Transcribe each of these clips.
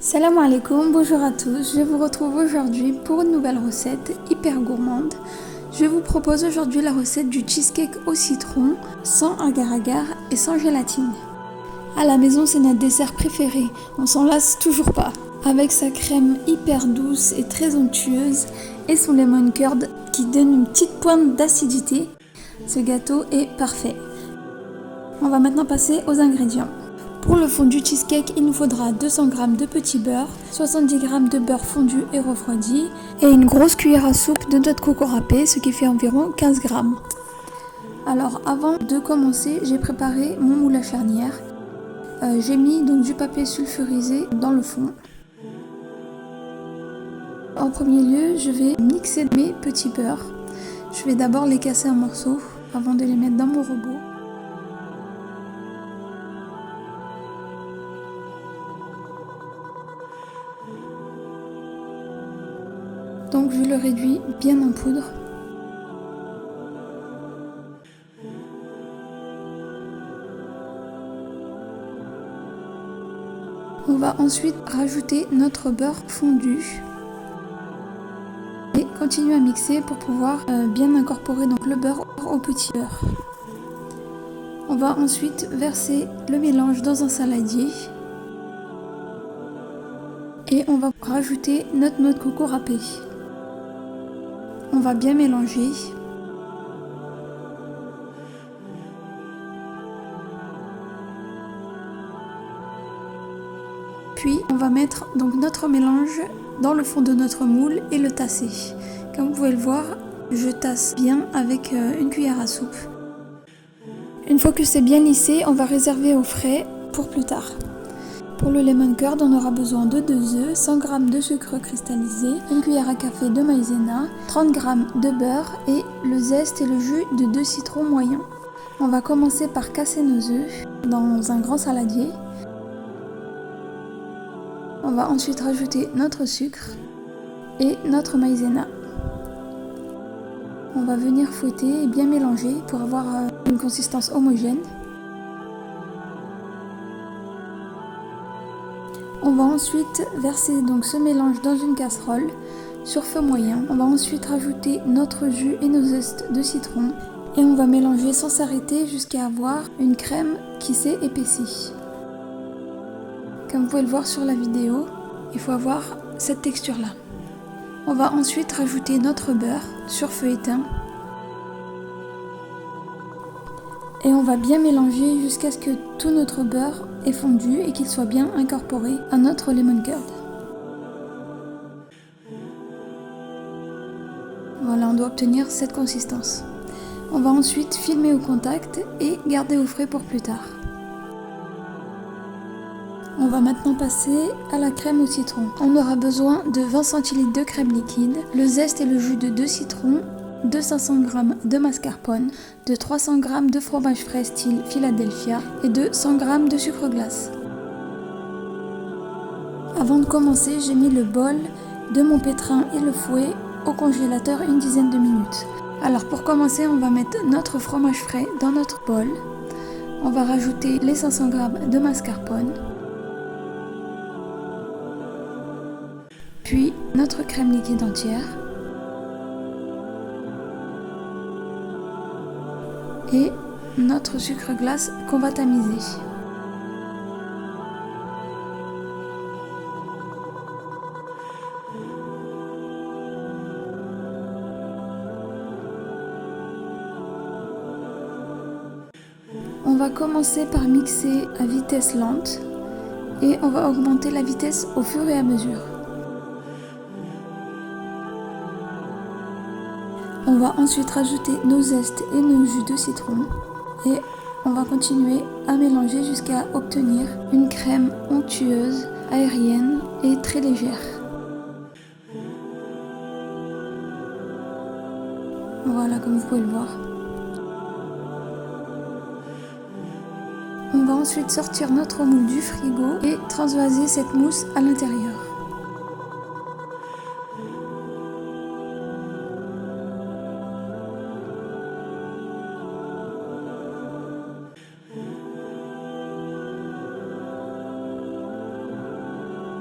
Salam alaikum, bonjour à tous, je vous retrouve aujourd'hui pour une nouvelle recette hyper gourmande. Je vous propose aujourd'hui la recette du cheesecake au citron, sans agar-agar et sans gélatine. À la maison, c'est notre dessert préféré, on s'en lasse toujours pas. Avec sa crème hyper douce et très onctueuse et son lemon curd qui donne une petite pointe d'acidité, ce gâteau est parfait. On va maintenant passer aux ingrédients. Pour le fondu cheesecake, il nous faudra 200 g de petit beurre, 70 g de beurre fondu et refroidi et une grosse cuillère à soupe de noix de coco râpée, ce qui fait environ 15 g. Alors avant de commencer, j'ai préparé mon moule à charnière. J'ai mis donc du papier sulfurisé dans le fond. En premier lieu, je vais mixer mes petits beurres. Je vais d'abord les casser en morceaux avant de les mettre dans mon robot. Donc je le réduis bien en poudre. On va ensuite rajouter notre beurre fondu et continuer à mixer pour pouvoir bien incorporer donc le beurre au petit beurre. On va ensuite verser le mélange dans un saladier et on va rajouter notre noix de coco râpée. On va bien mélanger. Puis on va mettre donc notre mélange dans le fond de notre moule et le tasser. Comme vous pouvez le voir, je tasse bien avec une cuillère à soupe. Une fois que c'est bien lissé, on va réserver au frais pour plus tard. Pour le lemon curd, on aura besoin de 2 œufs, 100 g de sucre cristallisé, une cuillère à café de maïzena, 30 g de beurre et le zeste et le jus de 2 citrons moyens. On va commencer par casser nos œufs dans un grand saladier. On va ensuite rajouter notre sucre et notre maïzena. On va venir fouetter et bien mélanger pour avoir une consistance homogène. On va ensuite verser donc ce mélange dans une casserole sur feu moyen. On va ensuite rajouter notre jus et nos zestes de citron et on va mélanger sans s'arrêter jusqu'à avoir une crème qui s'est épaissie. Comme vous pouvez le voir sur la vidéo, il faut avoir cette texture-là. On va ensuite rajouter notre beurre sur feu éteint et on va bien mélanger jusqu'à ce que tout notre beurre est fondu et qu'il soit bien incorporé à notre lemon curd. Voilà, on doit obtenir cette consistance. On va ensuite filmer au contact et garder au frais pour plus tard. On va maintenant passer à la crème au citron. On aura besoin de 20 cl de crème liquide, le zeste et le jus de 2 citrons, de 500 g de mascarpone, de 300 g de fromage frais style Philadelphia et de 100 g de sucre glace. Avant de commencer, j'ai mis le bol de mon pétrin et le fouet au congélateur une dizaine de minutes. Alors pour commencer, on va mettre notre fromage frais dans notre bol. On va rajouter les 500 g de mascarpone. Puis notre crème liquide entière. Et notre sucre glace qu'on va tamiser. On va commencer par mixer à vitesse lente et on va augmenter la vitesse au fur et à mesure. On va ensuite rajouter nos zestes et nos jus de citron et on va continuer à mélanger jusqu'à obtenir une crème onctueuse, aérienne et très légère. Voilà, comme vous pouvez le voir. On va ensuite sortir notre moule du frigo et transvaser cette mousse à l'intérieur.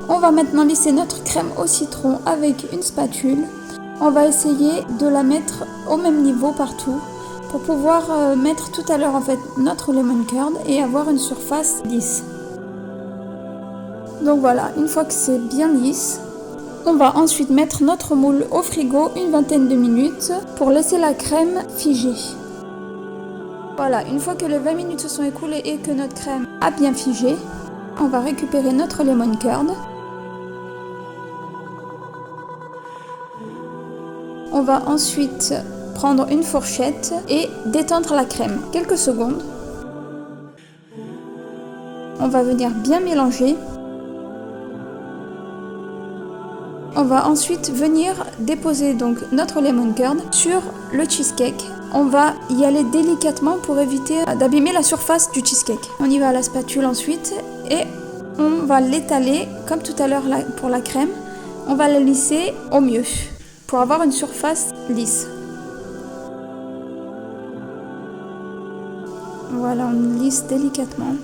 On va maintenant lisser notre crème au citron avec une spatule. On va essayer de la mettre au même niveau partout pour pouvoir mettre tout à l'heure en fait notre lemon curd et avoir une surface lisse. Donc voilà, une fois que c'est bien lisse, on va ensuite mettre notre moule au frigo une vingtaine de minutes pour laisser la crème figer. Voilà, une fois que les 20 minutes se sont écoulées et que notre crème a bien figé, on va récupérer notre lemon curd. On va ensuite prendre une fourchette et détendre la crème quelques secondes. On va venir bien mélanger. On va ensuite venir déposer donc notre lemon curd sur le cheesecake. On va y aller délicatement pour éviter d'abîmer la surface du cheesecake. On y va à la spatule ensuite et on va l'étaler comme tout à l'heure pour la crème. On va la lisser au mieux pour avoir une surface lisse. Voilà, on lisse délicatement.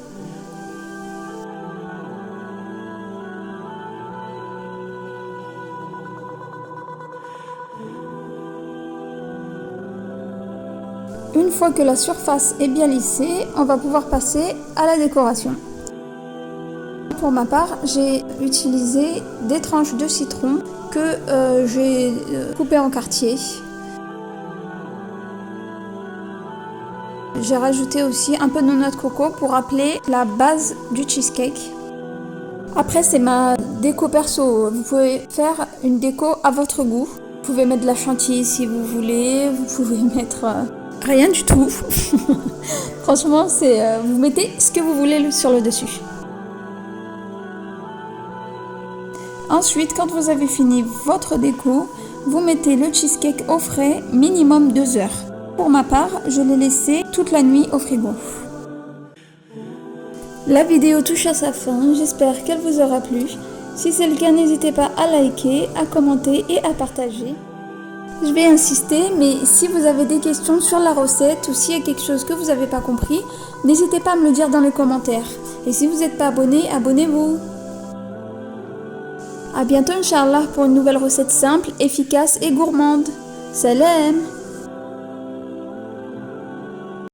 Une fois que la surface est bien lissée, on va pouvoir passer à la décoration. Pour ma part, j'ai utilisé des tranches de citron que j'ai coupées en quartiers. J'ai rajouté aussi un peu de noix de coco pour rappeler la base du cheesecake. Après, c'est ma déco perso. Vous pouvez faire une déco à votre goût. Vous pouvez mettre de la chantilly si vous voulez. Vous pouvez mettre rien du tout. Franchement, vous mettez ce que vous voulez sur le dessus. Ensuite, quand vous avez fini votre déco, vous mettez le cheesecake au frais minimum 2 heures. Pour ma part, je l'ai laissé toute la nuit au frigo. La vidéo touche à sa fin, j'espère qu'elle vous aura plu. Si c'est le cas, n'hésitez pas à liker, à commenter et à partager. Je vais insister, mais si vous avez des questions sur la recette ou s'il y a quelque chose que vous n'avez pas compris, n'hésitez pas à me le dire dans les commentaires. Et si vous n'êtes pas abonné, abonnez-vous. A bientôt Inch'Allah pour une nouvelle recette simple, efficace et gourmande. Salam!